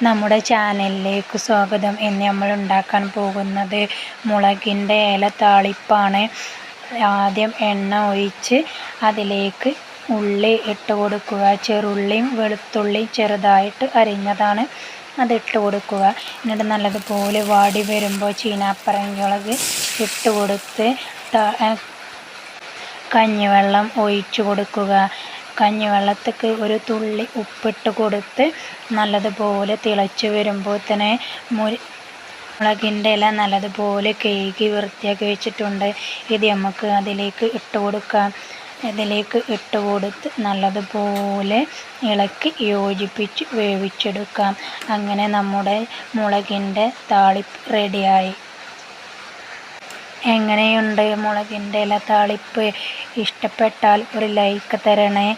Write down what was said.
നമ്മുടെ ചാനലിലേക്ക് സ്വാഗതം. ഇന്ന് നമ്മൾ ഉണ്ടാക്കാൻ പോകുന്നത് മുളകിൻ്റെ ഇല താളിപ്പാണ്. ആദ്യം എണ്ണ ഒഴിച്ച് അതിലേക്ക് ഉള്ളി ഇട്ട് കൊടുക്കുക. ചെറുള്ളിയും വെളുത്തുള്ളിയും ചെറുതായിട്ട് അരിഞ്ഞതാണ്, അതിട്ട് കൊടുക്കുക. എന്നിട്ട് നല്ലതുപോലെ വാടി വരുമ്പോൾ ചീനാപ്പറങ്കിമുളക് ഇട്ട് കൊടുത്ത് കഞ്ഞിവെള്ളം ഒഴിച്ചു കൊടുക്കുക. കഞ്ഞിവെള്ളത്തേക്ക് ഒരു തുള്ളി ഉപ്പിട്ട് കൊടുത്ത് നല്ലതുപോലെ തിളച്ച് വരുമ്പോൾ തന്നെ മുളകിൻ്റെ ഇല നല്ലതുപോലെ കഴുകി വൃത്തിയാക്കി വെച്ചിട്ടുണ്ട്. ഇത് നമുക്ക് അതിലേക്ക് ഇട്ട് കൊടുക്കാം. ഇതിലേക്ക് ഇട്ട് കൊടുത്ത് നല്ലതുപോലെ ഇളക്കി യോജിപ്പിച്ച് വേവിച്ചെടുക്കാം. അങ്ങനെ നമ്മുടെ മുളകിൻ്റെ താളിപ്പ് റെഡിയായി. എങ്ങനെയുണ്ട് മുളകിൻ്റെ ഇല താളിപ്പ്? ഇഷ്ടപ്പെട്ടാൽ ഒരു ലൈക്ക് തരണേ.